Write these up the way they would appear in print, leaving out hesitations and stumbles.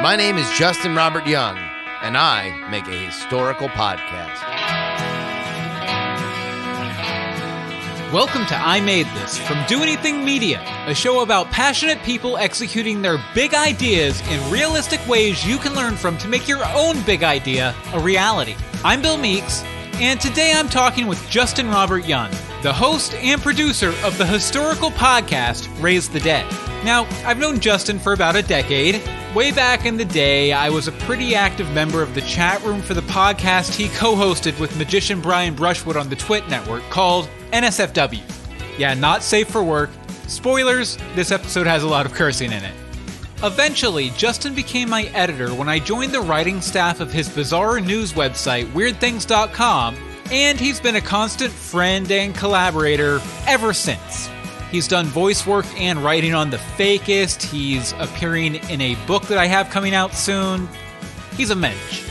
My name is Justin Robert Young, and I make a historical podcast. Welcome to I Made This from Do Anything Media, a show about passionate people executing their big ideas in realistic ways you can learn from to make your own big idea a reality. I'm Bill Meeks, and today I'm talking with Justin Robert Young, the host and producer of the historical podcast Raise the Dead. Now, I've known Justin for about a decade. Way back in the day, I was a pretty active member of the chat room for the podcast he co-hosted with magician Brian Brushwood on the Twit network called NSFW. Yeah, not safe for work. Spoilers, this episode has a lot of cursing in it. Eventually, Justin became my editor when I joined the writing staff of his bizarre news website, WeirdThings.com, and he's been a constant friend and collaborator ever since. He's done voice work and writing on The Fakest. He's appearing in a book that I have coming out soon. He's a mensch.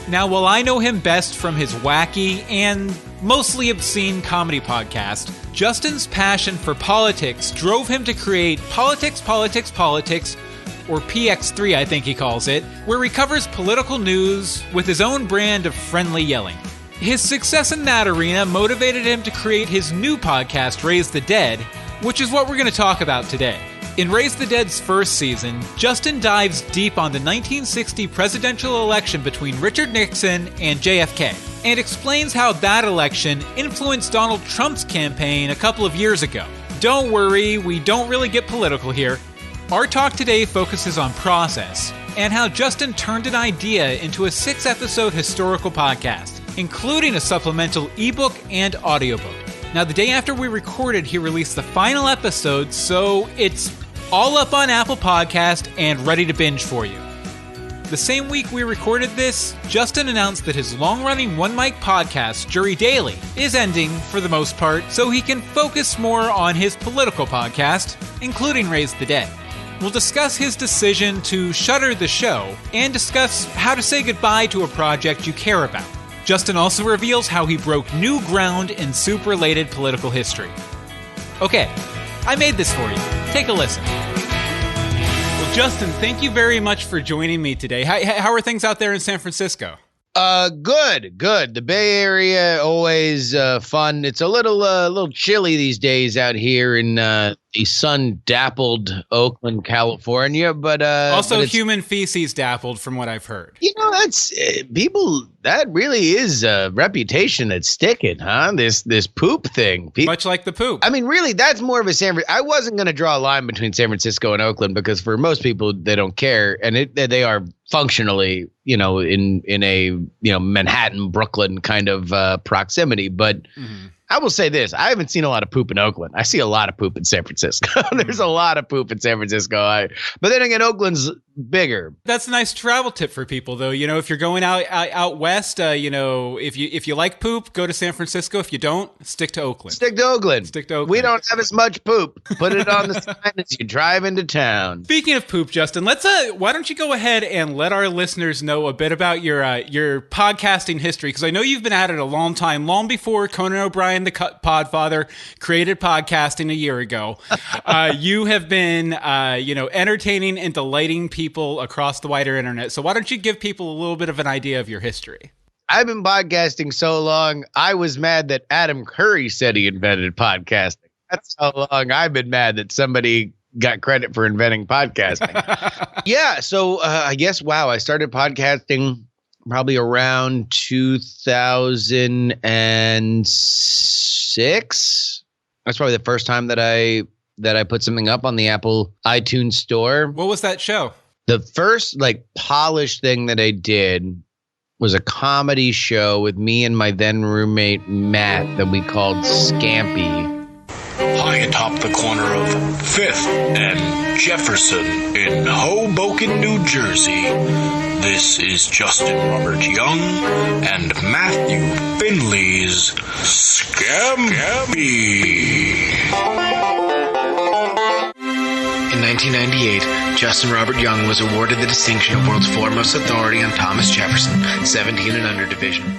Now, while I know him best from his wacky and mostly obscene comedy podcast, Justin's passion for politics drove him to create Politics, or PX3 I think he calls it, where he covers political news with his own brand of friendly yelling. His success in that arena motivated him to create his new podcast, Raise the Dead, which is what we're going to talk about today. In Raise the Dead's first season, Justin dives deep on the 1960 presidential election between Richard Nixon and JFK, and explains how that election influenced Donald Trump's campaign a couple of years ago. Don't worry, we don't really get political here. Our talk today focuses on process, and how Justin turned an idea into a 6-episode historical podcast, including a supplemental ebook and audiobook. Now, the day after we recorded, he released the final episode, so it's all up on Apple Podcast and ready to binge for you. The same week we recorded this, Justin announced that his long-running one-mic podcast, Jury Daily, is ending for the most part, so he can focus more on his political podcast, including Raise the Dead. We'll discuss his decision to shutter the show, and discuss how to say goodbye to a project you care about. Justin also reveals how he broke new ground in soup-related political history. Okay, I made this for you. Take a listen. Well, Justin, thank you very much for joining me today. How are things out there in San Francisco? Good. The Bay Area, always fun. It's a little chilly these days out here in the sun-dappled Oakland, California, but also but human feces dappled, from what I've heard. You know, that's people. That really is a reputation that's sticking, huh? This poop thing. Much like the poop. I mean, really, that's more of a I wasn't going to draw a line between San Francisco and Oakland because for most people, they don't care, and they are functionally, in a Manhattan, Brooklyn kind of proximity. But I will say this: I haven't seen a lot of poop in Oakland. I see a lot of poop in San Francisco. There's a lot of poop in San Francisco. But then again, Oakland's bigger. That's a nice travel tip for people, though. If you're going out west, if you like poop, go to San Francisco. If you don't, stick to Oakland. Stick to Oakland. We don't have as much poop. Put it on the sign as you drive into town. Speaking of poop, Justin, why don't you go ahead and let our listeners know a bit about your podcasting history? Because I know you've been at it a long time, long before Conan O'Brien, the Podfather, created podcasting a year ago. You have been, entertaining and delighting people across the wider internet. So why don't you give people a little bit of an idea of your history? I've been podcasting so long, I was mad that Adam Curry said he invented podcasting. That's how long I've been mad that somebody got credit for inventing podcasting. Yeah, so I guess, I started podcasting probably around 2006. That's probably the first time that I put something up on the Apple iTunes store. What was that show? The first polished thing that I did was a comedy show with me and my then roommate Matt that we called Scampy. High atop the corner of 5th and Jefferson in Hoboken, New Jersey, this is Justin Robert Young and Matthew Finley's Scampy. In 1998, Justin Robert Young was awarded the distinction of world's foremost authority on Thomas Jefferson, 17 and under division.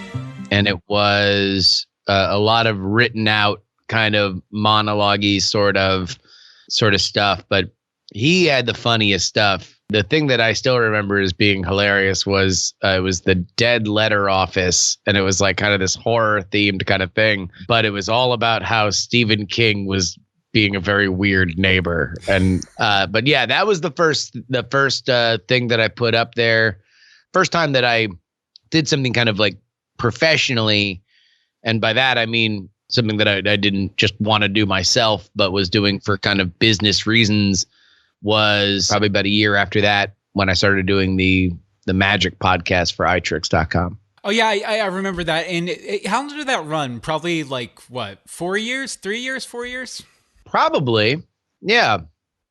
And it was a lot of written out kind of monologue-y sort of stuff. But he had the funniest stuff. The thing that I still remember as being hilarious was it was the Dead Letter Office, and it was like kind of this horror themed kind of thing, but it was all about how Stephen King was being a very weird neighbor. And but yeah, that was the first thing that I put up there. First time that I did something kind of like professionally, and by that I mean something that I didn't just want to do myself, but was doing for kind of business reasons, was probably about a year after that when I started doing the magic podcast for iTricks.com. Oh yeah, I remember that. And how long did that run? Probably like what, 4 years, 3 years, 4 years? Probably, yeah,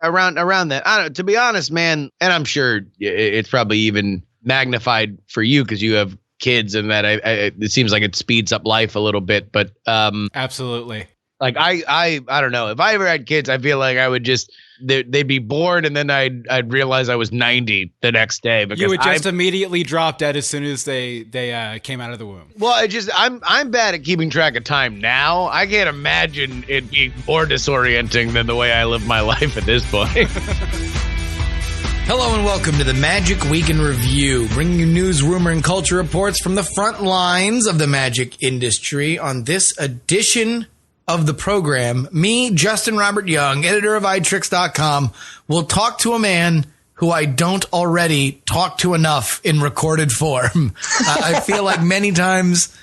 around that. I don't, to be honest, man, and I'm sure it's probably even magnified for you because you have kids, and that it seems like it speeds up life a little bit. But absolutely. Like I don't know. If I ever had kids, I feel like I would just they'd be bored, and then I'd realize I was 90 the next day. Because you would just immediately drop dead as soon as they came out of the womb. Well, I'm bad at keeping track of time now. I can't imagine it being more disorienting than the way I live my life at this point. Hello and welcome to the Magic Week in Review, bringing you news, rumor, and culture reports from the front lines of the magic industry. On this edition of the program, me, Justin Robert Young, editor of iTricks.com, will talk to a man who I don't already talk to enough in recorded form. I feel like many times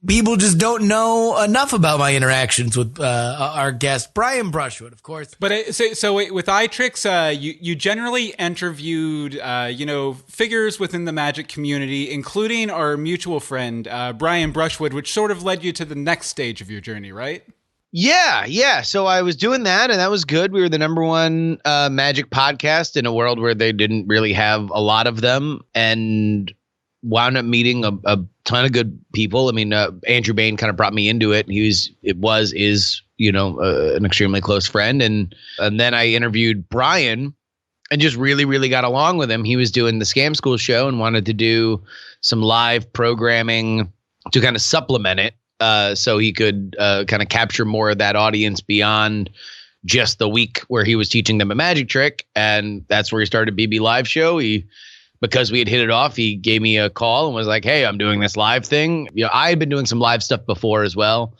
people just don't know enough about my interactions with our guest, Brian Brushwood, of course. But so with iTricks, you generally interviewed, figures within the magic community, including our mutual friend, Brian Brushwood, which sort of led you to the next stage of your journey, right? Yeah. So I was doing that, and that was good. We were the number one magic podcast in a world where they didn't really have a lot of them, and wound up meeting a ton of good people. I mean, Andrew Bain kind of brought me into it. Is an extremely close friend. And then I interviewed Brian and just really, really got along with him. He was doing the Scam School show and wanted to do some live programming to kind of supplement it. So he could kind of capture more of that audience beyond just the week where he was teaching them a magic trick. And that's where he started BB Live Show. Because we had hit it off, he gave me a call and was like, "Hey, I'm doing this live thing." I had been doing some live stuff before as well.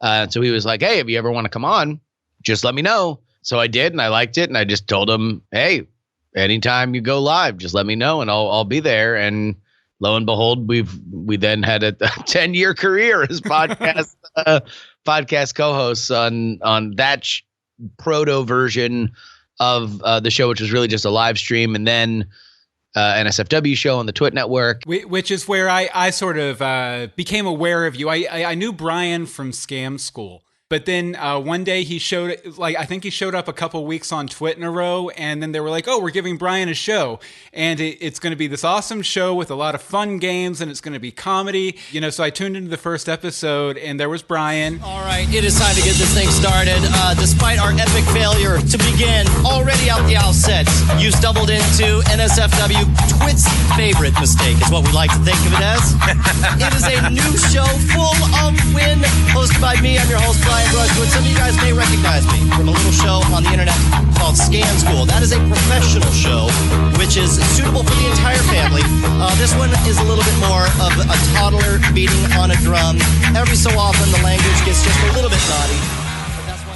So he was like, "Hey, if you ever want to come on, just let me know." So I did, and I liked it. And I just told him, "Hey, anytime you go live, just let me know and I'll be there." And lo and behold, we then had a 10-year career as podcast co-hosts on that proto version of the show, which was really just a live stream. And then NSFW show on the Twit Network. Which is where I sort of became aware of you. I knew Brian from Scam School. But then one day he showed, I think he showed up a couple weeks on Twit in a row, and then they were like, "Oh, we're giving Brian a show, and it's going to be this awesome show with a lot of fun games, and it's going to be comedy." So I tuned into the first episode, and there was Brian. All right, it is time to get this thing started. Despite our epic failure to begin already out the outset, you stumbled into NSFW Twit's favorite mistake, is what we like to think of it as. It is a new show full of win, hosted by me. I'm your host, Brian Brushwood. Some of you guys may recognize me from a little show on the internet called Scam School. That is a professional show, which is suitable for the entire family. This one is a little bit more of a toddler beating on a drum. Every so often, the language gets just a little bit naughty.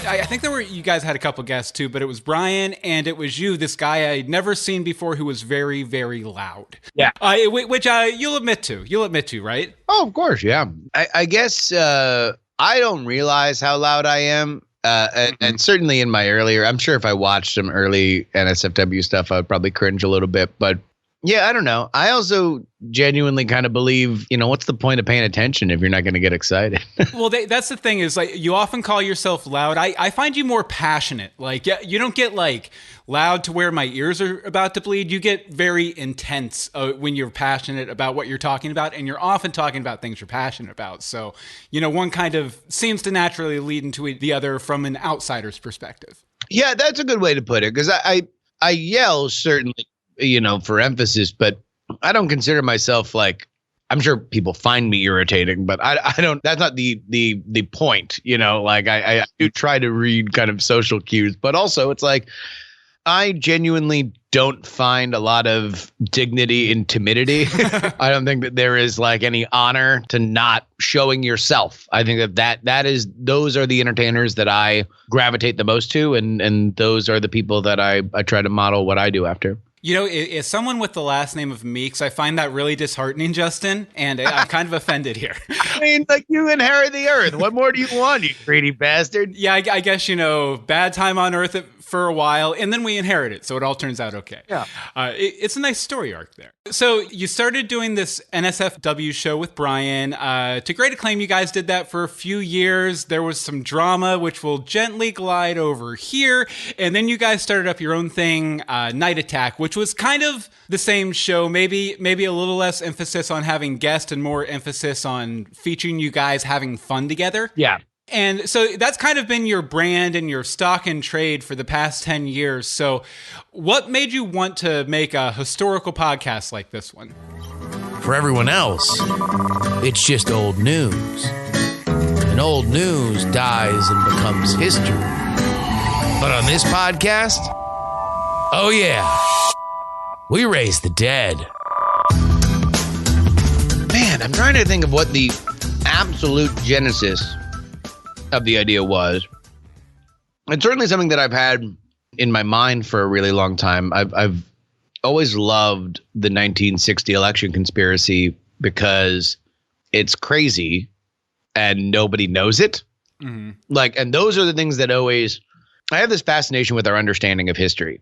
I think you guys had a couple guests too, but it was Brian and it was you, this guy I'd never seen before who was very, very loud. Yeah. Which you'll admit to, right? Oh, of course. Yeah. I guess I don't realize how loud I am. And certainly in my earlier, I'm sure if I watched some early NSFW stuff, I would probably cringe a little bit. But yeah, I don't know. I also genuinely kind of believe, what's the point of paying attention if you're not going to get excited? Well, that's the thing is, you often call yourself loud. I find you more passionate. You don't get loud to where my ears are about to bleed. You get very intense when you're passionate about what you're talking about, and you're often talking about things you're passionate about. So, one kind of seems to naturally lead into the other from an outsider's perspective. Yeah, that's a good way to put it, because I yell certainly, for emphasis, but I don't consider myself I'm sure people find me irritating, but I don't, that's not the point, I do try to read kind of social cues, but also it's I genuinely don't find a lot of dignity in timidity. I don't think that there is like any honor to not showing yourself. I think those are the entertainers that I gravitate the most to, and those are the people that I try to model what I do after. You know, as someone with the last name of Meeks, I find that really disheartening, Justin, and I'm kind of offended here. I mean, like, you inherit the earth. What more do you want, you greedy bastard? Yeah, I guess, bad time on Earth for a while, and then we inherit it, so it all turns out okay. Yeah. It's a nice story arc there. So you started doing this NSFW show with Brian. To great acclaim, you guys did that for a few years. There was some drama, which will gently glide over here, and then you guys started up your own thing, Night Attack, which was kind of the same show, maybe a little less emphasis on having guests and more emphasis on featuring you guys having fun together. Yeah. And so that's kind of been your brand and your stock and trade for the past 10 years. So what made you want to make a historical podcast like this one? For everyone else, it's just old news. And old news dies and becomes history. But on this podcast, oh yeah, we raise the dead. Man, I'm trying to think of what the absolute genesis of the idea was. It's certainly something that I've had in my mind for a really long time. I've always loved the 1960 election conspiracy because it's crazy and nobody knows it. Mm-hmm. And those are the things that I have this fascination with our understanding of history.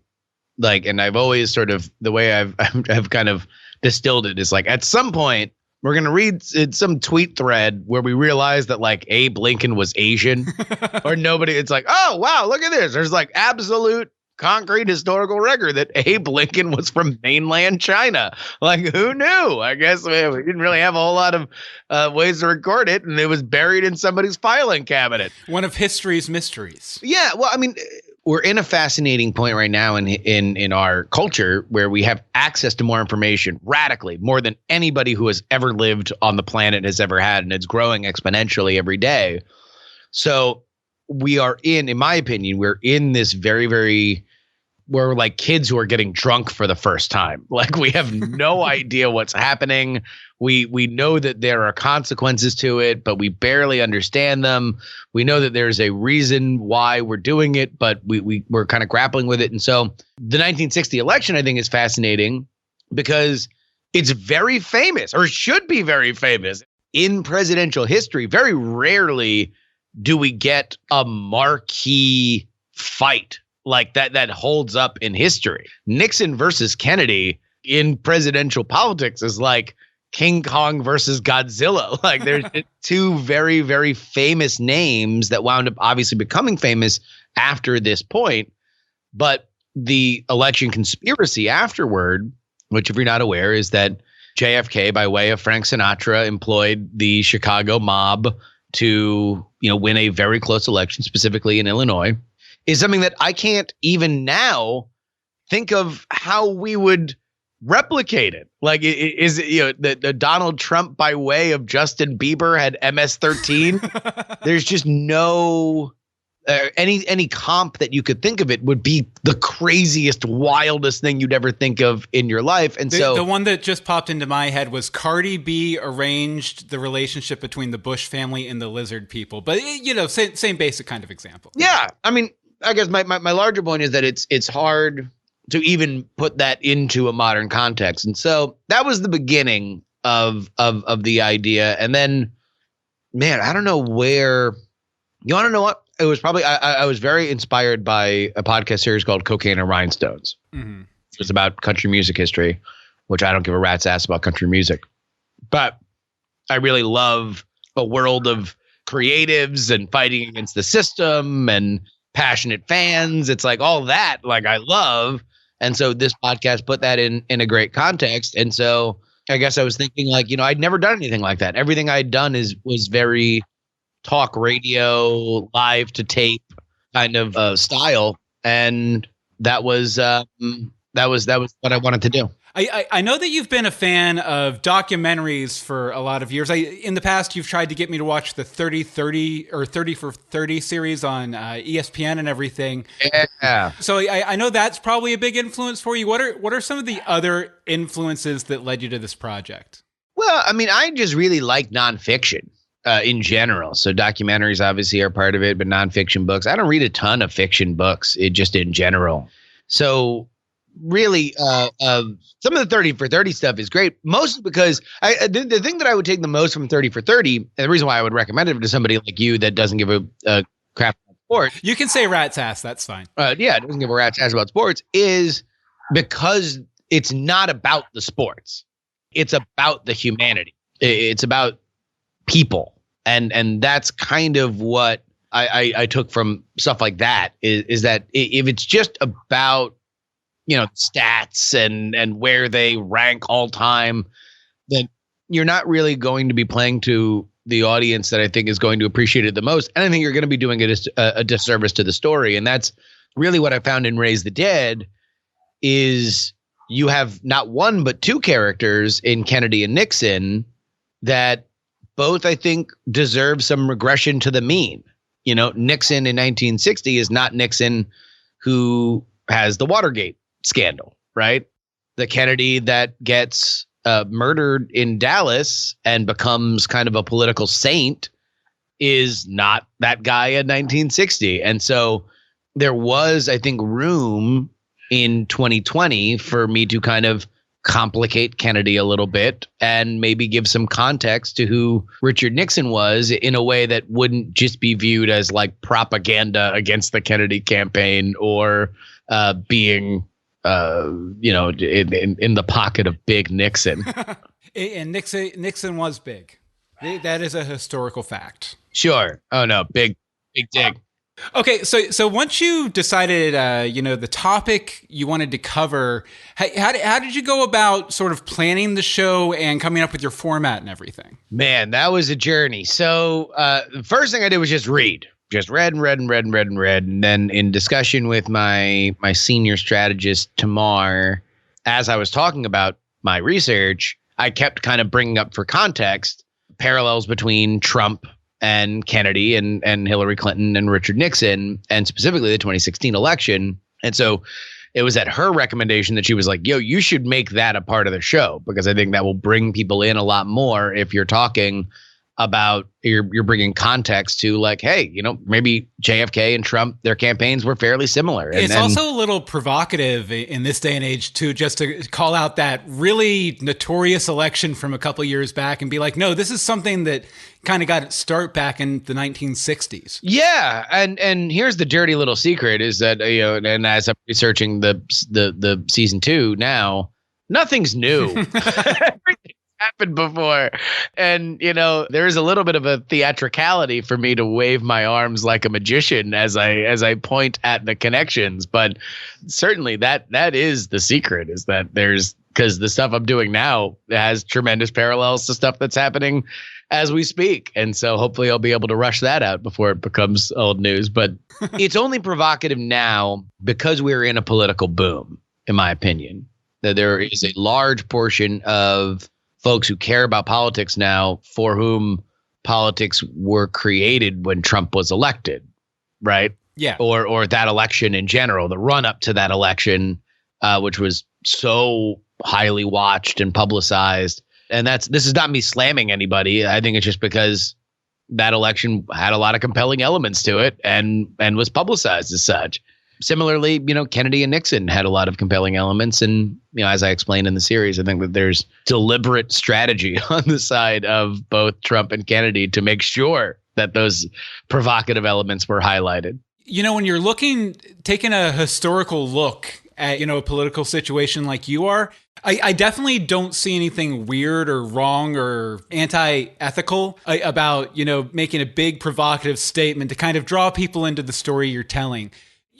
And I've always sort of, the way I've kind of distilled it is at some point, we're going to read some tweet thread where we realize that Abe Lincoln was Asian or nobody. It's oh, wow, look at this. There's absolute concrete historical record that Abe Lincoln was from mainland China. Who knew? I guess we didn't really have a whole lot of ways to record it. And it was buried in somebody's filing cabinet. One of history's mysteries. Yeah. Well, I mean, we're in a fascinating point right now in our culture where we have access to more information radically, more than anybody who has ever lived on the planet has ever had, and it's growing exponentially every day. So we are in my opinion, we're in this very, very, we're like kids who are getting drunk for the first time. We have no idea what's happening. We know that there are consequences to it, but we barely understand them. We know that there's a reason why we're doing it, but we're kind of grappling with it. And so the 1960 election, I think, is fascinating because it's very famous, or should be very famous in presidential history. Very rarely do we get a marquee fight like that holds up in history. Nixon versus Kennedy in presidential politics is like King Kong versus Godzilla. There's two very, very famous names that wound up obviously becoming famous after this point. But the election conspiracy afterward, which if you're not aware, is that JFK, by way of Frank Sinatra, employed the Chicago mob to, win a very close election, specifically in Illinois, is something that I can't even now think of how we would replicate it. Is the Donald Trump by way of Justin Bieber had MS-13? There's just no any comp that you could think of. It would be the craziest, wildest thing you'd ever think of in your life. And so the one that just popped into my head was Cardi B arranged the relationship between the Bush family and the lizard people. But same basic kind of example. Yeah, I mean, I guess my larger point is that it's hard to even put that into a modern context. And so that was the beginning of the idea. And then, man, I don't know where, you want to know what? It was probably, I was very inspired by a podcast series called Cocaine and Rhinestones. Mm-hmm. It was about country music history, which I don't give a rat's ass about country music. But I really love a world of creatives and fighting against the system and passionate fans. It's all that, I love. And so this podcast put that in a great context. And so I guess I was thinking I'd never done anything like that. Everything I'd done was very talk radio, live to tape kind of style. And that was what I wanted to do. I know that you've been a fan of documentaries for a lot of years. In the past, you've tried to get me to watch the 30-30 or 30 for 30 series on ESPN and everything. Yeah. So I know that's probably a big influence for you. What are some of the other influences that led you to this project? Well, I mean, I just really like nonfiction in general. So documentaries obviously are part of it, but nonfiction books. I don't read a ton of fiction books, just in general. So really, some of the 30 for 30 stuff is great, mostly because the thing that I would take the most from 30 for 30, and the reason why I would recommend it to somebody like you that doesn't give a crap about sports. You can say rat's ass, that's fine. Yeah, doesn't give a rat's ass about sports, is because it's not about the sports. It's about the humanity. It's about people. And that's kind of what I took from stuff like that is that if it's just about, stats and where they rank all time, then you're not really going to be playing to the audience that I think is going to appreciate it the most. And I think you're going to be doing a disservice to the story. And that's really what I found in Raise the Dead is you have not one, but two characters in Kennedy and Nixon that both, I think, deserve some regression to the mean. Nixon in 1960 is not Nixon who has the Watergate scandal, right? The Kennedy that gets murdered in Dallas and becomes kind of a political saint is not that guy in 1960. And so there was, I think, room in 2020 for me to kind of complicate Kennedy a little bit and maybe give some context to who Richard Nixon was in a way that wouldn't just be viewed as like propaganda against the Kennedy campaign or being in the pocket of big Nixon. And Nixon was big. That is a historical fact. Sure. Oh no, big dig. Okay, so once you decided, the topic you wanted to cover, how did you go about sort of planning the show and coming up with your format and everything? Man, that was a journey. So the first thing I did was just read. Just read. And then in discussion with my senior strategist, Tamar, as I was talking about my research, I kept kind of bringing up for context parallels between Trump and Kennedy and Hillary Clinton and Richard Nixon, and specifically the 2016 election. And so it was at her recommendation that she was like, yo, you should make that a part of the show, because I think that will bring people in a lot more if you're talking about you're bringing context to like, hey, maybe JFK and Trump, their campaigns were fairly similar. And it's also a little provocative in this day and age too, just to call out that really notorious election from a couple years back and be like, no, this is something that kind of got its start back in the 1960s. Yeah, and here's the dirty little secret is that and as I'm researching the season 2 now, nothing's new. Everything happened before, and there's a little bit of a theatricality for me to wave my arms like a magician as I point at the connections, but certainly that is the secret, is that because the stuff I'm doing now has tremendous parallels to stuff that's happening as we speak, and so hopefully I'll be able to rush that out before it becomes old news. But it's only provocative now because we're in a political boom, in my opinion. That there is a large portion of folks who care about politics now for whom politics were created when Trump was elected, right? Yeah. Or that election in general, the run up to that election, which was so highly watched and publicized. And this is not me slamming anybody. I think it's just because that election had a lot of compelling elements to it and was publicized as such. Similarly, Kennedy and Nixon had a lot of compelling elements. And, as I explained in the series, I think that there's deliberate strategy on the side of both Trump and Kennedy to make sure that those provocative elements were highlighted. When you're taking a historical look at, a political situation like you are, I definitely don't see anything weird or wrong or anti-ethical about, making a big provocative statement to kind of draw people into the story you're telling.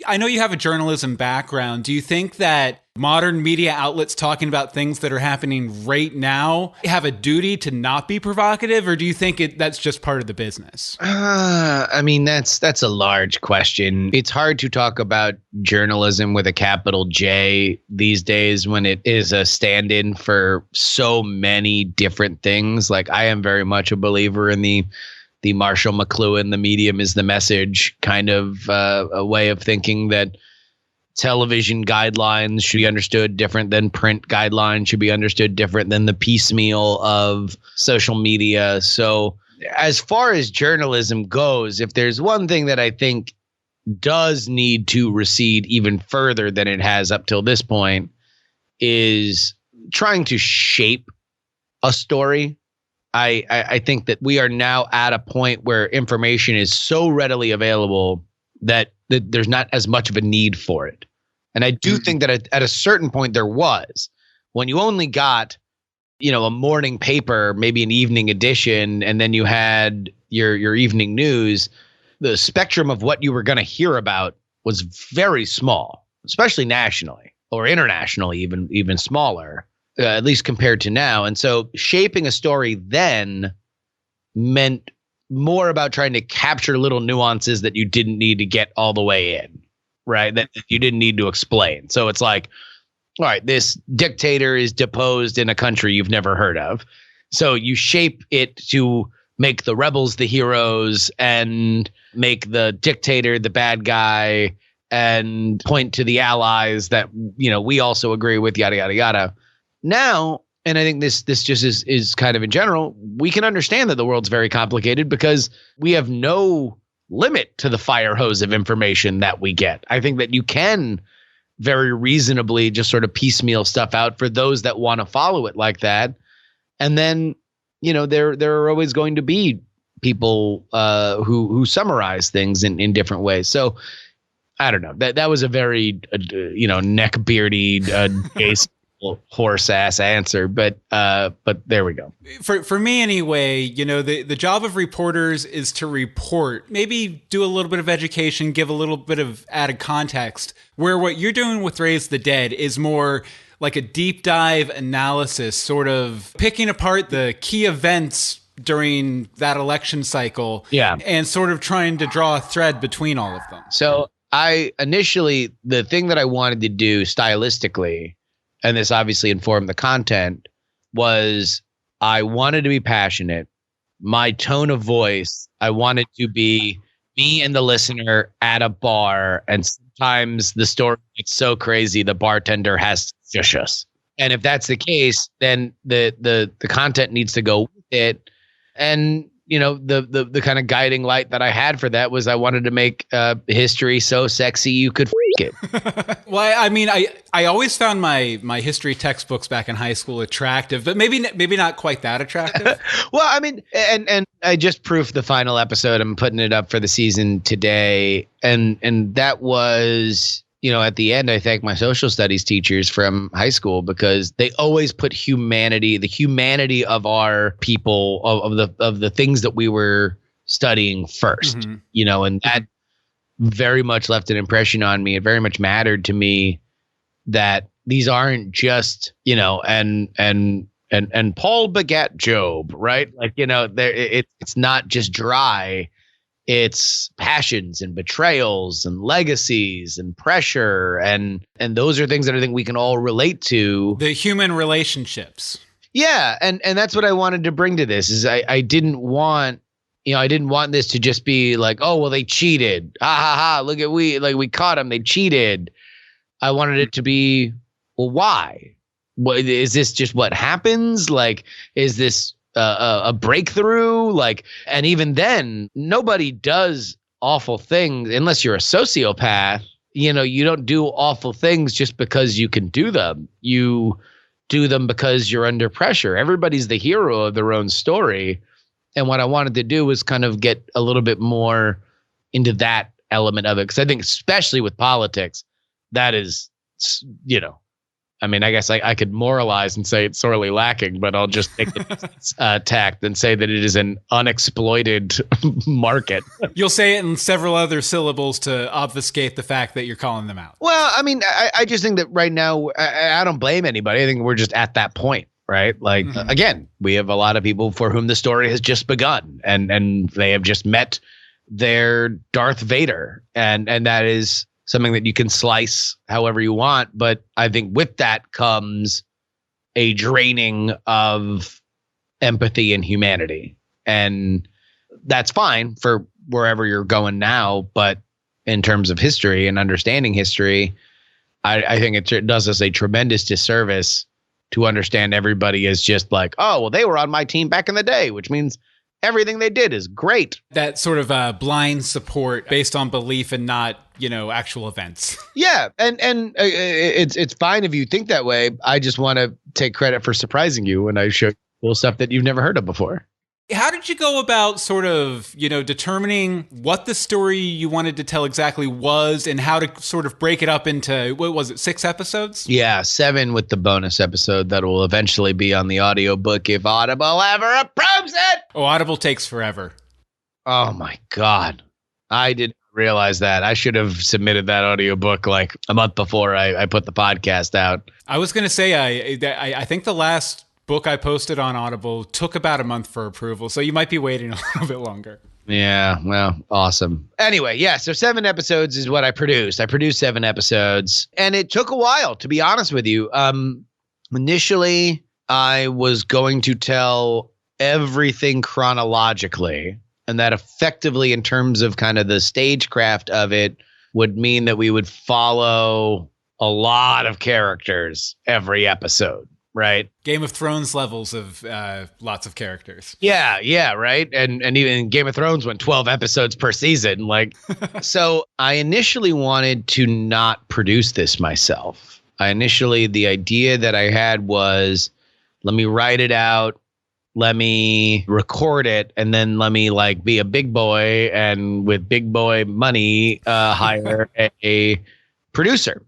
I know you have a journalism background. Do you think that modern media outlets talking about things that are happening right now have a duty to not be provocative, or do you think that's just part of the business? I mean, that's a large question. It's hard to talk about journalism with a capital J these days when it is a stand-in for so many different things. Like, I am very much a believer in the Marshall McLuhan, the medium is the message kind of a way of thinking, that television guidelines should be understood different than print guidelines, should be understood different than the piecemeal of social media. So as far as journalism goes, if there's one thing that I think does need to recede even further than it has up till this point, is trying to shape a story. I think that we are now at a point where information is so readily available that there's not as much of a need for it. And I do think that at a certain point there was, when you only got, a morning paper, maybe an evening edition, and then you had your evening news, the spectrum of what you were going to hear about was very small, especially nationally or internationally, even smaller. At least compared to now. And so shaping a story then meant more about trying to capture little nuances that you didn't need to get all the way in, right? That you didn't need to explain. So it's like, all right, this dictator is deposed in a country you've never heard of. So you shape it to make the rebels the heroes and make the dictator the bad guy and point to the allies that, we also agree with, yada, yada, yada. Now, and I think this just is kind of in general, we can understand that the world's very complicated because we have no limit to the fire hose of information that we get. I think that you can very reasonably just sort of piecemeal stuff out for those that want to follow it like that. And then, there are always going to be people who summarize things in different ways. So I don't know. That was a very, neck-beardy case. Horse ass answer, but there we go. For me anyway, the job of reporters is to report, maybe do a little bit of education, give a little bit of added context, where what you're doing with Raise the Dead is more like a deep dive analysis, sort of picking apart the key events during that election cycle, and sort of trying to draw a thread between all of them. So initially, the thing that I wanted to do stylistically, and this obviously informed the content, was I wanted to be passionate. My tone of voice, I wanted to be me and the listener at a bar, and sometimes the story gets so crazy the bartender has to shush us. And if that's the case, then the content needs to go with it. And the kind of guiding light that I had for that was I wanted to make history so sexy you could it. Well, I mean, I always found my history textbooks back in high school attractive, but maybe not quite that attractive. Well, I mean, and I just proofed the final episode. I'm putting it up for the season today, and that was, at the end, I thank my social studies teachers from high school because they always put the humanity of our people, of the things that we were studying first, and that very much left an impression on me. It very much mattered to me that these aren't just, and Paul begat Job, right? Like, it's not just dry. It's passions and betrayals and legacies and pressure. And those are things that I think we can all relate to. The human relationships. Yeah. And that's what I wanted to bring to this is I didn't want, I didn't want this to just be like, oh, well, they cheated. Ha ha ha. Look at we caught them. They cheated. I wanted it to be, well, why? What, is this just what happens? Like, is this a breakthrough? Like, and even then, nobody does awful things unless you're a sociopath. You don't do awful things just because you can do them. You do them because you're under pressure. Everybody's the hero of their own story. And what I wanted to do was kind of get a little bit more into that element of it. Because I think especially with politics, that is, I mean, I guess I could moralize and say it's sorely lacking, but I'll just take the tact and say that it is an unexploited market. You'll say it in several other syllables to obfuscate the fact that you're calling them out. Well, I mean, I just think that right now, I don't blame anybody. I think we're just at that point, right? Like, again, we have a lot of people for whom the story has just begun and they have just met their Darth Vader. And that is something that you can slice however you want. But I think with that comes a draining of empathy and humanity. And that's fine for wherever you're going now. But in terms of history and understanding history, I think it does us a tremendous disservice to understand everybody as just like, oh, well, they were on my team back in the day, which means everything they did is great. That sort of blind support based on belief and not, actual events. Yeah. And it's fine if you think that way. I just want to take credit for surprising you when I show cool stuff that you've never heard of before. How did you go about sort of, determining what the story you wanted to tell exactly was and how to sort of break it up into, what was it, 6 episodes? Yeah, 7 with the bonus episode that will eventually be on the audiobook if Audible ever approves it. Oh, Audible takes forever. Oh my God. I didn't realize that. I should have submitted that audiobook like a month before I put the podcast out. I was going to say, I think the last book I posted on Audible took about a month for approval, so you might be waiting a little bit longer. Yeah, well, awesome. Anyway, yeah, so 7 episodes is what I produced. I produced 7 episodes, and it took a while, to be honest with you. Initially, I was going to tell everything chronologically, and that effectively, in terms of kind of the stagecraft of it, would mean that we would follow a lot of characters every episode. Right. Game of Thrones levels of lots of characters. Yeah. Right. And even Game of Thrones went 12 episodes per season. Like, so I initially wanted to not produce this myself. The idea that I had was, let me write it out. Let me record it. And then let me be a big boy and with big boy money, hire a producer.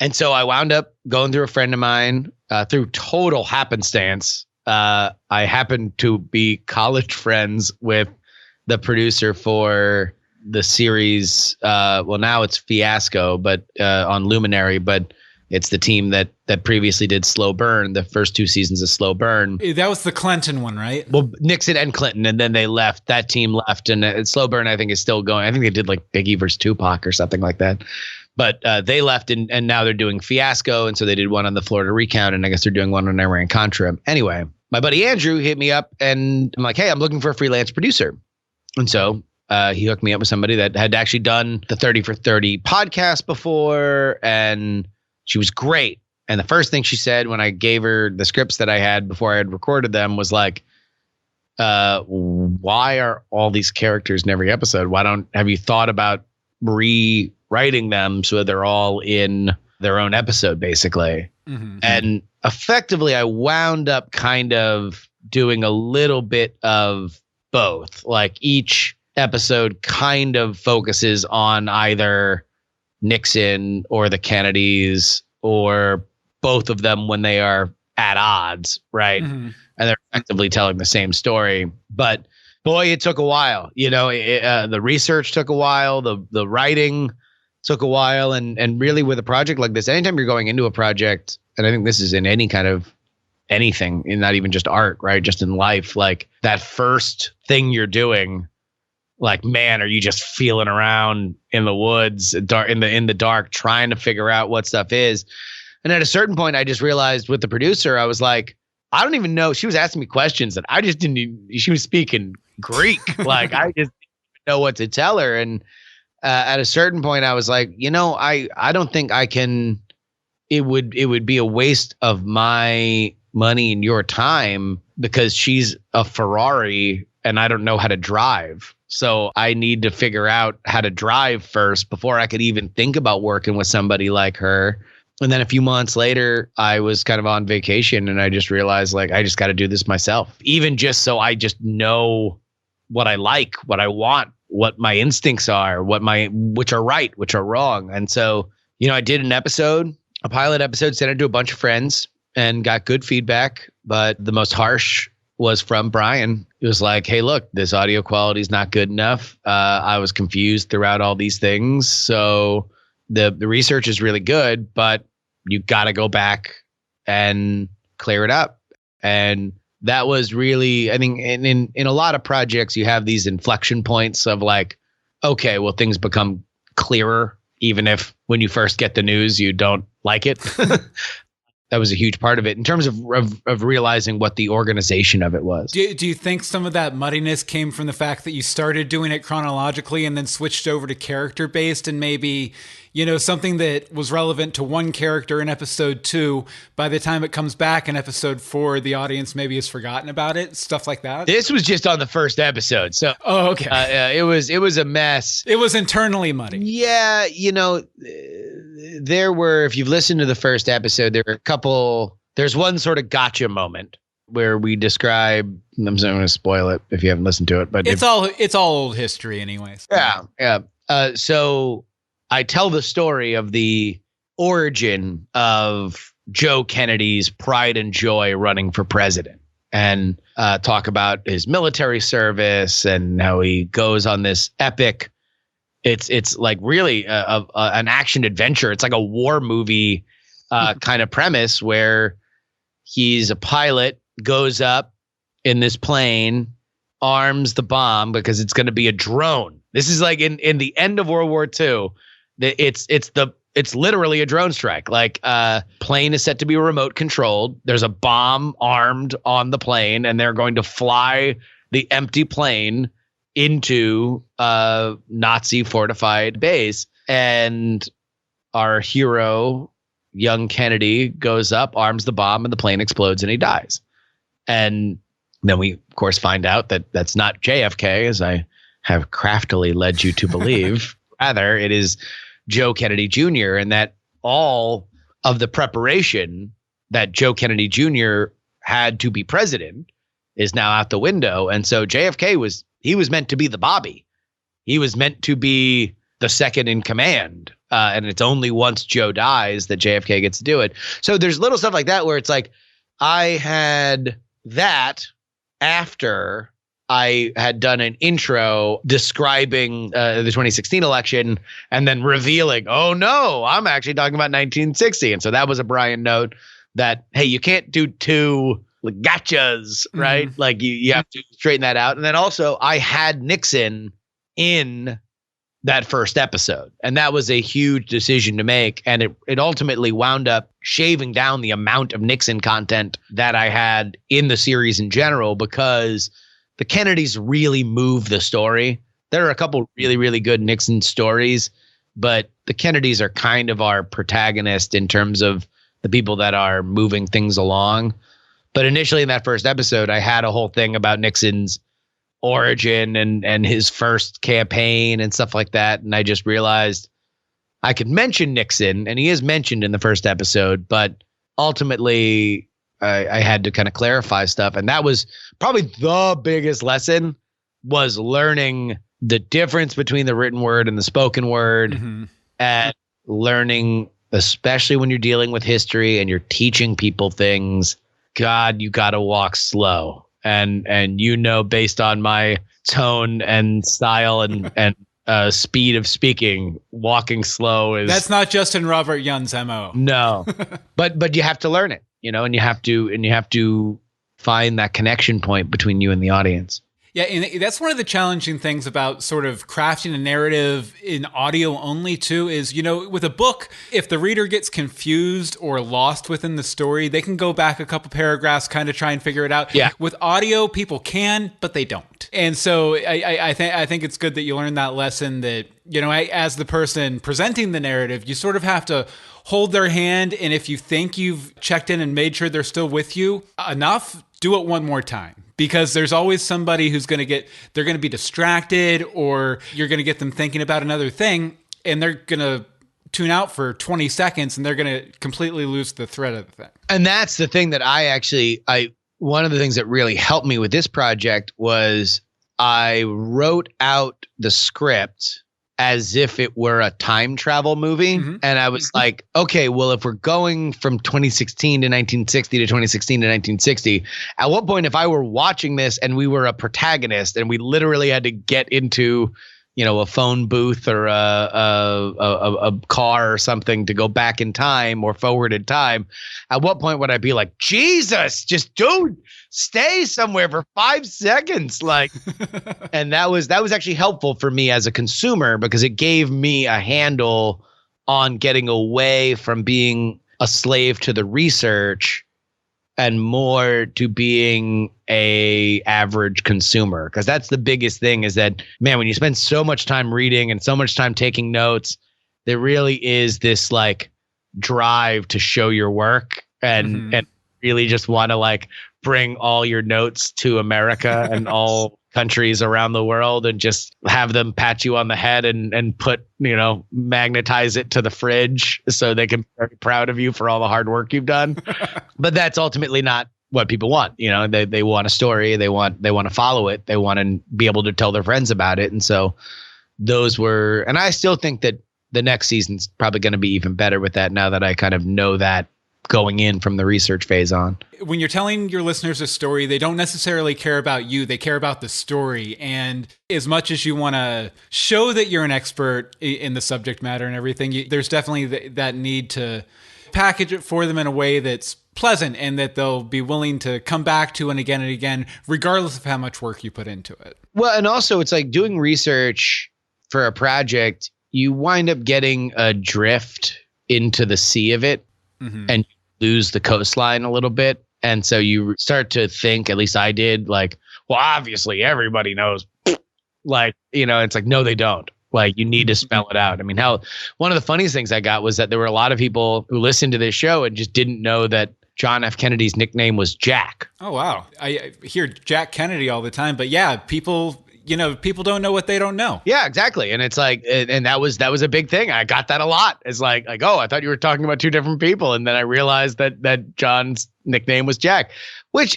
And so I wound up going through a friend of mine. Through total happenstance, I happened to be college friends with the producer for the series. Well, now it's Fiasco, but on Luminary, but it's the team that previously did Slow Burn, the first 2 seasons of Slow Burn. That was the Clinton one, right? Well, Nixon and Clinton, and then they left. That team left, and Slow Burn, I think, is still going. I think they did Biggie versus Tupac or something like that. But they left, and now they're doing Fiasco, and so they did one on the Florida Recount, and I guess they're doing one on Iran-Contra. Anyway, my buddy Andrew hit me up, and I'm like, hey, I'm looking for a freelance producer. And so he hooked me up with somebody that had actually done the 30 for 30 podcast before, and she was great. And the first thing she said when I gave her the scripts that I had before I had recorded them was like, why are all these characters in every episode? Have you thought about rewriting them so they're all in their own episode, basically? Mm-hmm. And effectively, I wound up kind of doing a little bit of both. Like each episode kind of focuses on either Nixon or the Kennedys or both of them when they are at odds, right? Mm-hmm. And they're effectively telling the same story. But boy, it took a while. The research took a while. The writing took a while. And really with a project like this, anytime you're going into a project, and I think this is in any kind of anything, and not even just art, right? Just in life, like that first thing you're doing, like, man, are you just feeling around in the woods, in the dark, trying to figure out what stuff is? And at a certain point, I just realized with the producer, I was like, I don't even know. She was asking me questions that I just didn't even, she was speaking Greek. Like, I just didn't know what to tell her. And at a certain point, I was like, I don't think I can, it would be a waste of my money and your time because she's a Ferrari and I don't know how to drive. So I need to figure out how to drive first before I could even think about working with somebody like her. And then a few months later, I was kind of on vacation and I just realized, like, I just got to do this myself, even just so I just know what I like, what I want, what my instincts are, which are right, which are wrong. And so, I did an episode. a pilot episode, sent it to a bunch of friends and got good feedback. But the most harsh was from Brian. It was like, hey, look, this audio quality is not good enough. I was confused throughout all these things. So the research is really good, but you got to go back and clear it up. And that was really, I think, in a lot of projects, you have these inflection points of like, okay, well, things become clearer, even if when you first get the news, you don't like it. That was a huge part of it in terms of realizing what the organization of it was. Do you think some of that muddiness came from the fact that you started doing it chronologically and then switched over to character based, and maybe, something that was relevant to one character in episode 2, by the time it comes back in episode 4, the audience maybe has forgotten about it, stuff like that? This was just on the first episode. So, okay. It was a mess. It was internally muddy. Yeah. There were, if you've listened to the first episode, there's one sort of gotcha moment where we describe, I'm not going to spoil it if you haven't listened to it, but it's all old history anyways. Yeah. So I tell the story of the origin of Joe Kennedy's pride and joy running for president, and talk about his military service and how he goes on this epic. It's like really an action adventure. It's like a war movie kind of premise where he's a pilot, goes up in this plane, arms the bomb because it's going to be a drone. This is like in the end of World War II. It's literally a drone strike. Like plane is set to be remote controlled. There's a bomb armed on the plane, and they're going to fly the empty plane into a Nazi fortified base. And our hero, young Kennedy, goes up, arms the bomb, and the plane explodes and he dies. And then we, of course, find out that that's not JFK, as I have craftily led you to believe. Rather, it is Joe Kennedy Jr., and that all of the preparation that Joe Kennedy Jr. had to be president is now out the window. And so JFK was meant to be the Bobby. He was meant to be the second in command. And it's only once Joe dies that JFK gets to do it. So there's little stuff like that where it's like, I had that after I had done an intro describing the 2016 election and then revealing, oh no, I'm actually talking about 1960. And so that was a Brian note that, hey, you can't do two gotchas, right? Mm-hmm. Like you have to straighten that out. And then also I had Nixon in that first episode, and that was a huge decision to make. And it ultimately wound up shaving down the amount of Nixon content that I had in the series in general, because the Kennedys really move the story. There are a couple really, really good Nixon stories, but the Kennedys are kind of our protagonist in terms of the people that are moving things along. But initially in that first episode, I had a whole thing about Nixon's origin and his first campaign and stuff like that. And I just realized I could mention Nixon, and he is mentioned in the first episode, but ultimately I had to kind of clarify stuff. And that was probably the biggest lesson, was learning the difference between the written word and the spoken word, mm-hmm. and learning, especially when you're dealing with history and you're teaching people things, God, you got to walk slow. And based on my tone and style and speed of speaking, walking slow is... That's not Justin Robert Young's MO. No, but you have to learn it, and you have to find that connection point between you and the audience. Yeah, and that's one of the challenging things about sort of crafting a narrative in audio only too, is, with a book, if the reader gets confused or lost within the story, they can go back a couple paragraphs, kind of try and figure it out. Yeah. With audio, people can, but they don't. And so I think it's good that you learn that lesson, that, as the person presenting the narrative, you sort of have to hold their hand. And if you think you've checked in and made sure they're still with you enough, do it one more time. Because there's always somebody who's they're going to be distracted, or you're going to get them thinking about another thing, and they're going to tune out for 20 seconds and they're going to completely lose the thread of the thing. And that's the thing that one of the things that really helped me with this project was I wrote out the script as if it were a time travel movie. And I was like, okay, well, if we're going from 2016 to 1960 to 2016 to 1960, at what point, if I were watching this and we were a protagonist and we literally had to get into, you know, a phone booth or a car or something to go back in time or forward in time, at what point would I be like, Jesus, just dude, stay somewhere for 5 seconds? Like, and that was actually helpful for me as a consumer because it gave me a handle on getting away from being a slave to the research and more to being a average consumer. Because that's the biggest thing is that, man, when you spend so much time reading and so much time taking notes, there really is this like drive to show your work and really just want to like bring all your notes to America and all countries around the world and just have them pat you on the head and put, you know, magnetize it to the fridge so they can be very proud of you for all the hard work you've done. But that's ultimately not what people want. You know, they want a story. They want to follow it. They want to be able to tell their friends about it. And so those were, and I still think that the next season's probably going to be even better with that now that I kind of know that going in from the research phase on. When you're telling your listeners a story, they don't necessarily care about you. They care about the story. And as much as you want to show that you're an expert in the subject matter and everything, there's definitely that need to package it for them in a way that's pleasant and that they'll be willing to come back to and again, regardless of how much work you put into it. Well, and also it's like doing research for a project, you wind up getting adrift into the sea of it. And lose the coastline a little bit. And so you start to think, at least I did, like, well, obviously everybody knows. Like, you know, it's like, no, they don't. Like, you need to spell it out. I mean, hell, one of the funniest things I got was that there were a lot of people who listened to this show and just didn't know that John F. Kennedy's nickname was Jack. Oh, wow. I hear Jack Kennedy all the time. But yeah, people don't know what they don't know. Yeah, exactly. And it's like, and that was a big thing. I got that a lot. It's like, oh, I thought you were talking about two different people. And then I realized that John's nickname was Jack, which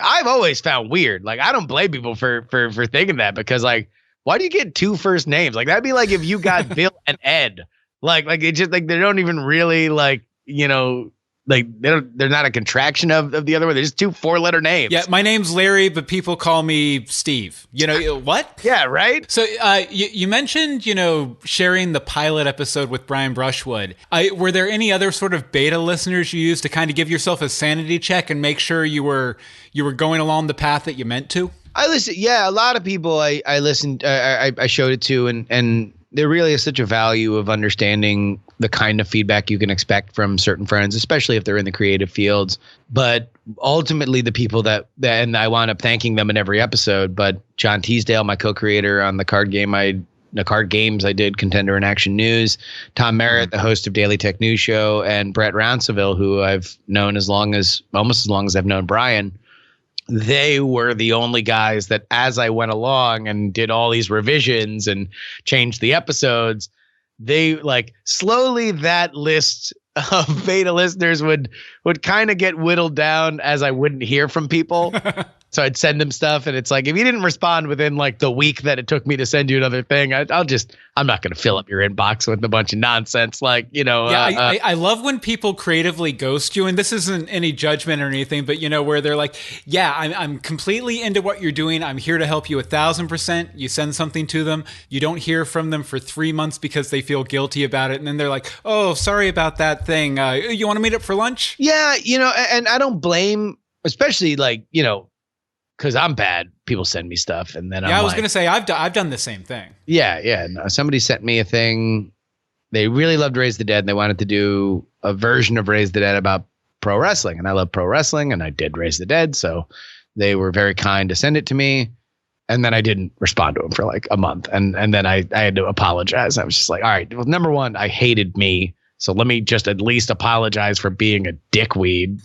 I've always found weird. Like, I don't blame people for thinking that because like, why do you get two first names? Like, that'd be like if you got Bill and Ed, like it just like, they don't even really like, you know, like they're not a contraction of the other one. They're just two 4-letter names. Yeah, my name's Larry, but people call me Steve. You know what? Yeah, right. So you mentioned, you know, sharing the pilot episode with Brian Brushwood. Were there any other sort of beta listeners you used to kind of give yourself a sanity check and make sure you were going along the path that you meant to? I listened. Yeah, a lot of people I listened. I showed it to, and there really is such a value of understanding the kind of feedback you can expect from certain friends, especially if they're in the creative fields. But ultimately, the people that and I wound up thanking them in every episode. But John Teasdale, my co-creator on the card games I did, Contender and Action News, Tom Merritt, the host of Daily Tech News Show, and Brett Rounsaville, who I've known almost as long as I've known Brian. They were the only guys that, as I went along and did all these revisions and changed the episodes, they like slowly that list of beta listeners would kind of get whittled down as I wouldn't hear from people. So I'd send them stuff, and it's like, if you didn't respond within like the week that it took me to send you another thing, I'm not going to fill up your inbox with a bunch of nonsense. Like, you know, yeah, I love when people creatively ghost you, and this isn't any judgment or anything, but you know, where they're like, yeah, I'm completely into what you're doing. I'm here to help you 1,000%. You send something to them. You don't hear from them for 3 months because they feel guilty about it. And then they're like, oh, sorry about that thing. You want to meet up for lunch? Yeah. You know, and I don't blame, especially like, you know, because I'm bad. People send me stuff, and then I was going to say I've done the same thing. Yeah. No, somebody sent me a thing. They really loved Raise the Dead, and they wanted to do a version of Raise the Dead about pro wrestling, and I love pro wrestling, and I did Raise the Dead, so they were very kind to send it to me. And then I didn't respond to them for like a month, and then I had to apologize. I was just like, all right, well, number one, I hated me, so let me just at least apologize for being a dickweed.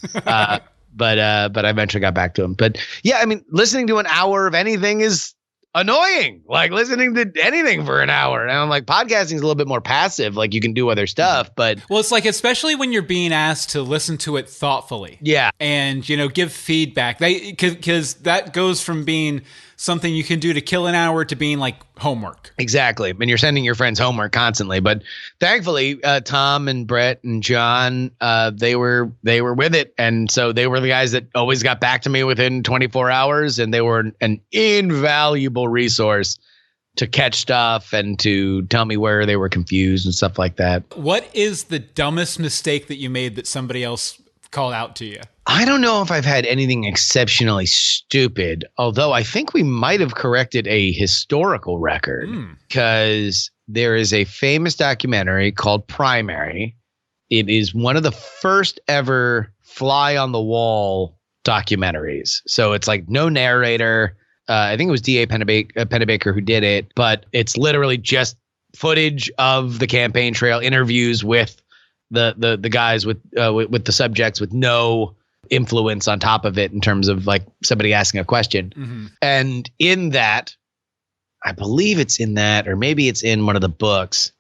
But I eventually got back to him. But yeah, I mean, listening to an hour of anything is annoying. Like listening to anything for an hour. And I'm like, podcasting is a little bit more passive. Like you can do other stuff, but well, it's like, especially when you're being asked to listen to it thoughtfully. Yeah. And, you know, give feedback. Because that goes from being something you can do to kill an hour to being like homework. Exactly. And you're sending your friends homework constantly. But thankfully, Tom and Brett and John, they were with it. And so they were the guys that always got back to me within 24 hours. And they were an invaluable resource to catch stuff and to tell me where they were confused and stuff like that. What is the dumbest mistake that you made that somebody else called out to you? I don't know if I've had anything exceptionally stupid, although I think we might have corrected a historical record because there is a famous documentary called Primary. It is one of the first ever fly on the wall documentaries. So it's like no narrator. I think it was D.A. Pennebaker who did it, but it's literally just footage of the campaign trail, interviews with the guys with the subjects with no influence on top of it in terms of like somebody asking a question. Mm-hmm. And in that, I believe it's in that, or maybe it's in one of the books,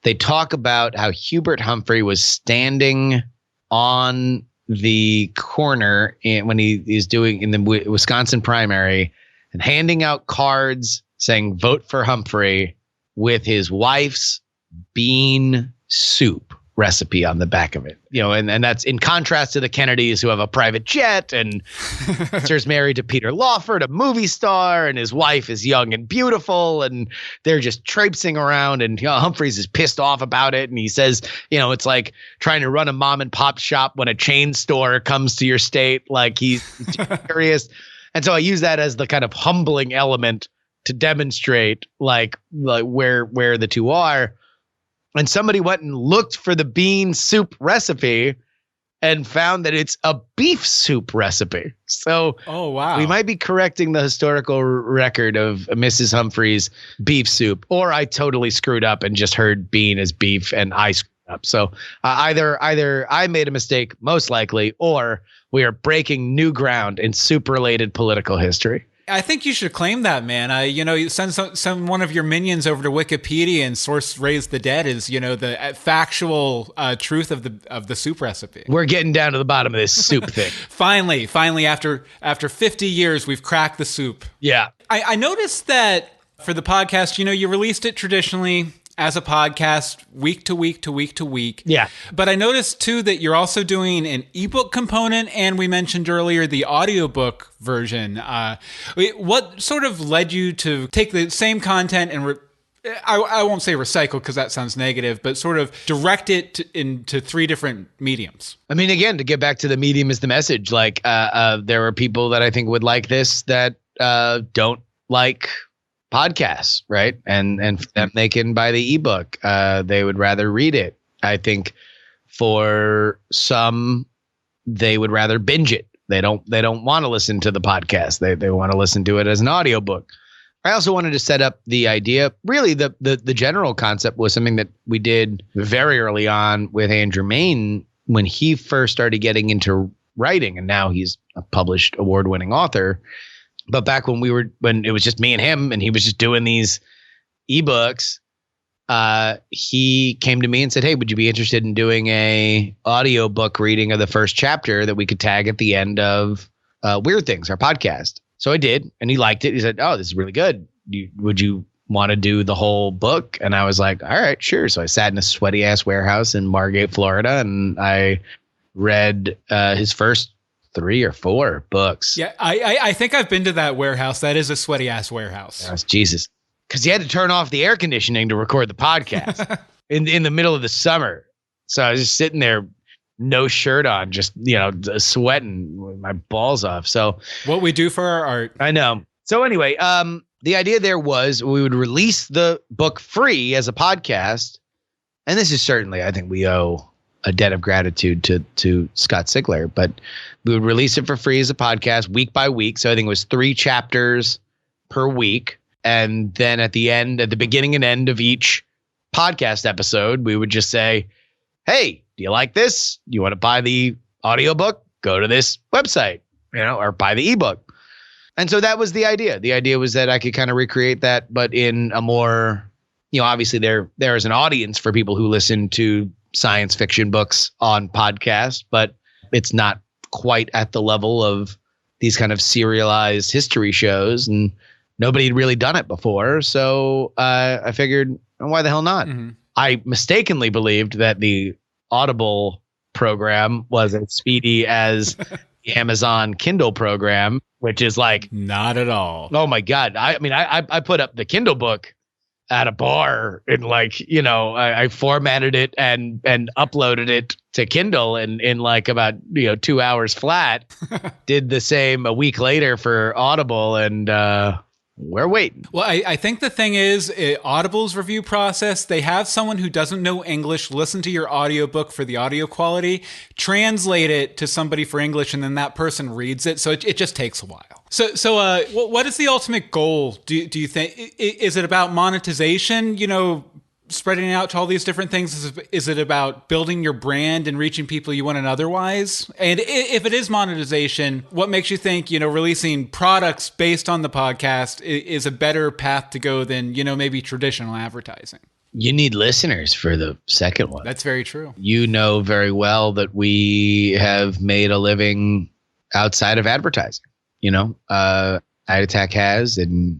they talk about how Hubert Humphrey was standing on the corner when he is doing in the Wisconsin primary and handing out cards saying vote for Humphrey with his wife's bean soup recipe on the back of it. You know, and that's in contrast to the Kennedys who have a private jet and Sir's married to Peter Lawford, a movie star, and his wife is young and beautiful, and they're just traipsing around, and Humphreys is pissed off about it, and he says, it's like trying to run a mom and pop shop when a chain store comes to your state. Like he's curious. And so I use that as the kind of humbling element to demonstrate like where the two are. And somebody went and looked for the bean soup recipe and found that it's a beef soup recipe. So oh, wow. We might be correcting the historical record of Mrs. Humphrey's beef soup, or I totally screwed up and just heard bean as beef and I screwed up. So either I made a mistake, most likely, or we are breaking new ground in soup-related political history. I think you should claim that, man. You send some one of your minions over to Wikipedia and source "raise the dead" is the factual truth of the soup recipe. We're getting down to the bottom of this soup thing. Finally, after 50 years, we've cracked the soup. Yeah, I noticed that for the podcast, you released it traditionally as a podcast week to week to week to week. Yeah. But I noticed too that you're also doing an ebook component, and we mentioned earlier the audiobook version. What sort of led you to take the same content and I won't say recycle because that sounds negative, but sort of direct it into three different mediums? I mean, again, to get back to the medium is the message. Like there are people that I think would like this that don't like podcasts, right? And for them, they can buy the ebook. They would rather read it. I think for some, they would rather binge it. They don't want to listen to the podcast. They want to listen to it as an audiobook. I also wanted to set up the idea. Really, the general concept was something that we did very early on with Andrew Main when he first started getting into writing, and now he's a published award-winning author. But back when it was just me and him, and he was just doing these ebooks, he came to me and said, "Hey, would you be interested in doing a audiobook reading of the first chapter that we could tag at the end of Weird Things, our podcast?" So I did, and he liked it. He said, "Oh, this is really good. Would you want to do the whole book?" And I was like, "All right, sure." So I sat in a sweaty ass warehouse in Margate, Florida, and I read his first 3 or 4 books. Yeah, I think I've been to that warehouse. That is a sweaty ass warehouse. Yes, Jesus. Because you had to turn off the air conditioning to record the podcast in the middle of the summer. So I was just sitting there, no shirt on, just, sweating with my balls off. So what we do for our art. I know. So anyway, the idea there was we would release the book free as a podcast. And this is certainly, I think we owe a debt of gratitude to Scott Sigler, but we would release it for free as a podcast week by week. So I think it was 3 chapters per week. And then at the beginning and end of each podcast episode, we would just say, "Hey, do you like this? Do you want to buy the audiobook? Go to this website, or buy the ebook." And so that was the idea. The idea was that I could kind of recreate that, but in a more, obviously there is an audience for people who listen to science fiction books on podcasts, but it's not quite at the level of these kind of serialized history shows, and nobody had really done it before. So I figured, why the hell not? Mm-hmm. I mistakenly believed that the Audible program was as speedy as the Amazon Kindle program, which is like, not at all. oh my God. I put up the Kindle book at a bar and I formatted it and uploaded it to Kindle in like about 2 hours flat. Did the same a week later for Audible, and we're waiting. Well, I think the thing is, Audible's review process, they have someone who doesn't know English listen to your audiobook for the audio quality, translate it to somebody for English, and then that person reads it. So it just takes a while. So what is the ultimate goal? Do you think? Is it about monetization? Spreading it out to all these different things? Is it about building your brand and reaching people you wouldn't otherwise? And if it is monetization, what makes you think, releasing products based on the podcast is a better path to go than, maybe traditional advertising? You need listeners for the second one. That's very true. You know very well that we have made a living outside of advertising. Night Attack has, and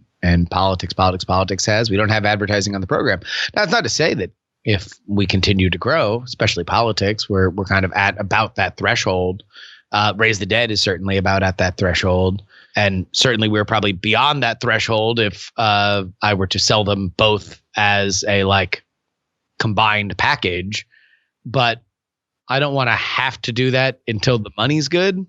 politics has. We don't have advertising on the program. Now, it's not to say that if we continue to grow, especially politics, we're kind of at about that threshold. Raise the Dead is certainly about at that threshold. And certainly we're probably beyond that threshold if I were to sell them both as a combined package. But I don't want to have to do that until the money's good.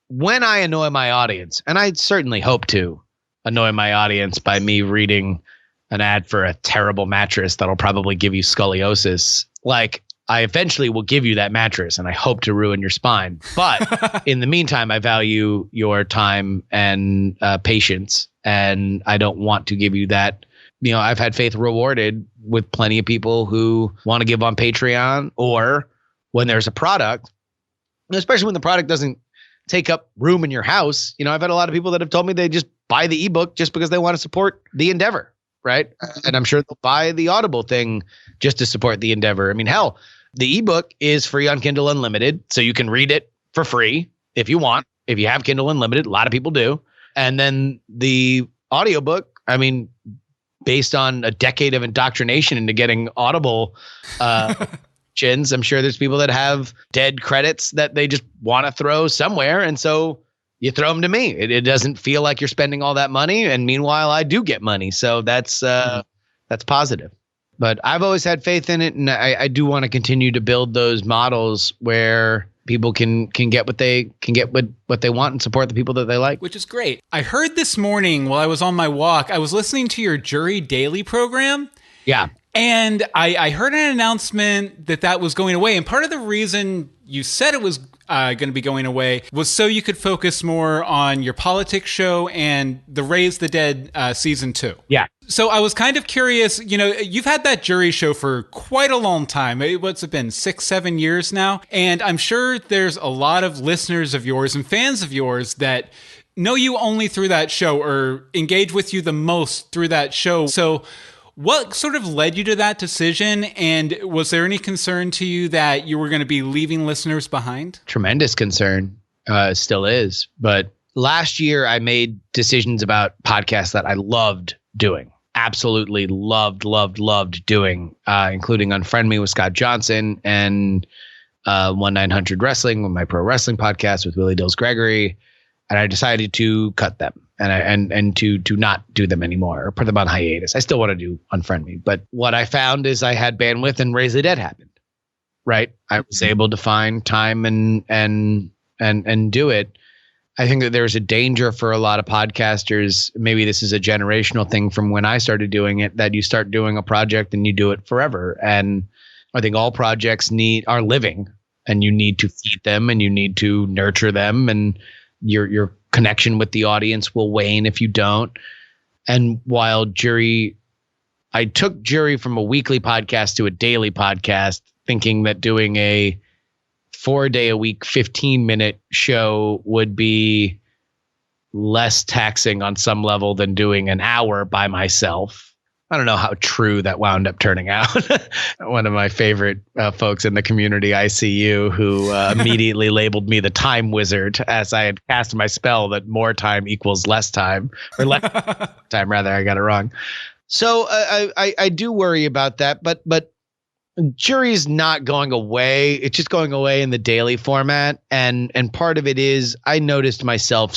When I annoy my audience, and I certainly hope to annoy my audience by me reading an ad for a terrible mattress that'll probably give you scoliosis, I eventually will give you that mattress, and I hope to ruin your spine. But in the meantime, I value your time and patience, and I don't want to give you that. I've had faith rewarded with plenty of people who want to give on Patreon, or when there's a product, especially when the product doesn't take up room in your house. I've had a lot of people that have told me they just buy the ebook just because they want to support the endeavor, right? And I'm sure they'll buy the Audible thing just to support the endeavor. Hell, the ebook is free on Kindle Unlimited, so you can read it for free if you want. If you have Kindle Unlimited, a lot of people do. And then the audiobook, based on a decade of indoctrination into getting Audible chins, I'm sure there's people that have dead credits that they just want to throw somewhere. And so you throw them to me. It doesn't feel like you're spending all that money. And meanwhile, I do get money. So that's positive. But I've always had faith in it. And I do want to continue to build those models where people can get what they want and support the people that they like. Which is great. I heard this morning while I was on my walk, I was listening to your Jury Daily program. Yeah. And I heard an announcement that was going away. And part of the reason you said it was going to be going away was so you could focus more on your politics show and the Raise the Dead season 2. Yeah. So I was kind of curious, you've had that jury show for quite a long time. What's it been, 6-7 years now? And I'm sure there's a lot of listeners of yours and fans of yours that know you only through that show or engage with you the most through that show. So what sort of led you to that decision? And was there any concern to you that you were going to be leaving listeners behind? Tremendous concern, still is. But last year I made decisions about podcasts that I loved doing. Absolutely loved doing, including Unfriend Me with Scott Johnson and 1-900 Wrestling, with my pro wrestling podcast with Willie Dills Gregory. And I decided to cut them and to not do them anymore or put them on hiatus. I still want to do Unfriend Me. But what I found is I had bandwidth and Raise the Dead happened, right? I was able to find time and do it. I think that there's a danger for a lot of podcasters. Maybe this is a generational thing from when I started doing it, that you start doing a project and you do it forever. And I think all projects are living, and you need to feed them and you need to nurture them, and your connection with the audience will wane if you don't. And while I took Jury from a weekly podcast to a daily podcast, thinking that doing a 4-day-a-week, 15-minute show would be less taxing on some level than doing an hour by myself. I don't know how true that wound up turning out. One of my favorite folks in the community, ICU, who immediately labeled me the time wizard as I had cast my spell that more time equals less time, or less time rather. I got it wrong. So I do worry about that, but jury's not going away. It's just going away in the daily format, and part of it is I noticed myself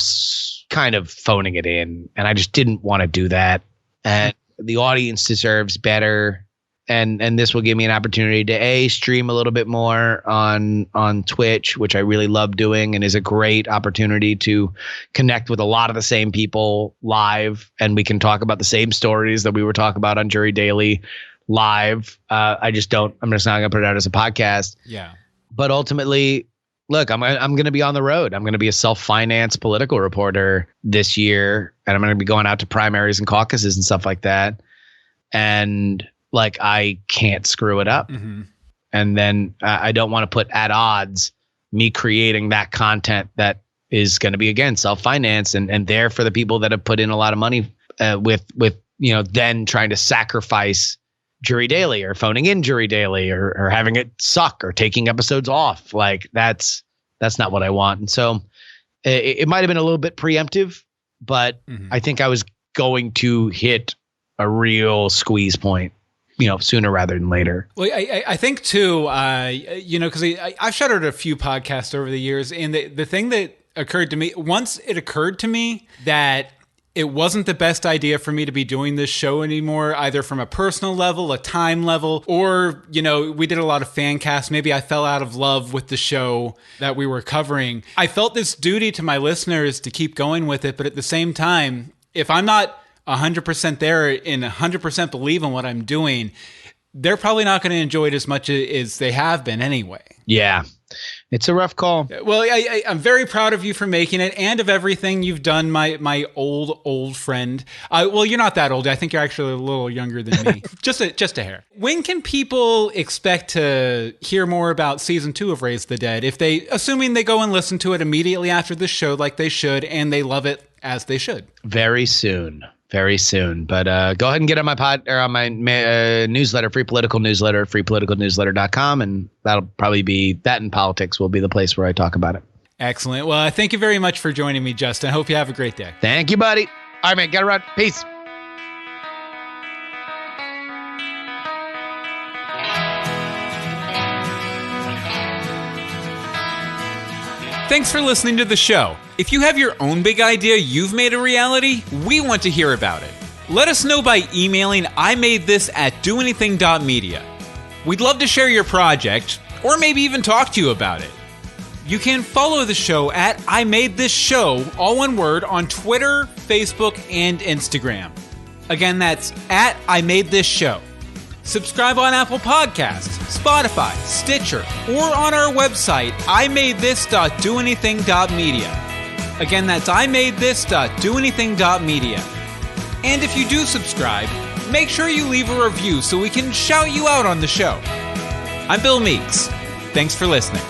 kind of phoning it in, and I just didn't want to do that. And the audience deserves better, and this will give me an opportunity to stream a little bit more on Twitch, which I really love doing, and is a great opportunity to connect with a lot of the same people live, and we can talk about the same stories that we were talking about on Jury Daily live. I'm just not gonna put it out as a podcast. Yeah. But ultimately, look, I'm going to be on the road. I'm going to be a self-financed political reporter this year, and I'm going to be going out to primaries and caucuses and stuff like that. And like, I can't screw it up. Mm-hmm. And then I don't want to put at odds me creating that content that is going to be, again, self-financed and there for the people that have put in a lot of money with then trying to sacrifice Jury Daily or phoning in Jury Daily or having it suck or taking episodes off. Like that's not what I want. And so it might have been a little bit preemptive, but I think I was going to hit a real squeeze point, sooner rather than later. Well, I think too, because I've shuttered a few podcasts over the years, and the thing that occurred to me, once it occurred to me that it wasn't the best idea for me to be doing this show anymore, either from a personal level, a time level, or, we did a lot of fan casts. Maybe I fell out of love with the show that we were covering. I felt this duty to my listeners to keep going with it. But at the same time, if I'm not 100% there and 100% believe in what I'm doing, they're probably not going to enjoy it as much as they have been anyway. Yeah. It's a rough call. Well, I'm very proud of you for making it and of everything you've done, my old friend. Well, you're not that old. I think you're actually a little younger than me. just a hair. When can people expect to hear more about season 2 of Raise the Dead? Assuming they go and listen to it immediately after the show like they should, and they love it as they should. Very soon. Very soon. But go ahead and get on my newsletter, free political newsletter, freepoliticalnewsletter.com. And that'll probably be that, and politics will be the place where I talk about it. Excellent. Well, thank you very much for joining me, Justin. I hope you have a great day. Thank you, buddy. All right, man. Gotta run. Peace. Thanks for listening to the show. If you have your own big idea you've made a reality, we want to hear about it. Let us know by emailing imadethis@doanything.media. We'd love to share your project, or maybe even talk to you about it. You can follow the show at imadethisshow, all one word, on Twitter, Facebook, and Instagram. Again, that's at imadethisshow. Subscribe on Apple Podcasts, Spotify, Stitcher, or on our website, imadethis.doanything.media. Again, that's imadethis.doanything.media. And if you do subscribe, make sure you leave a review so we can shout you out on the show. I'm Bill Meeks. Thanks for listening.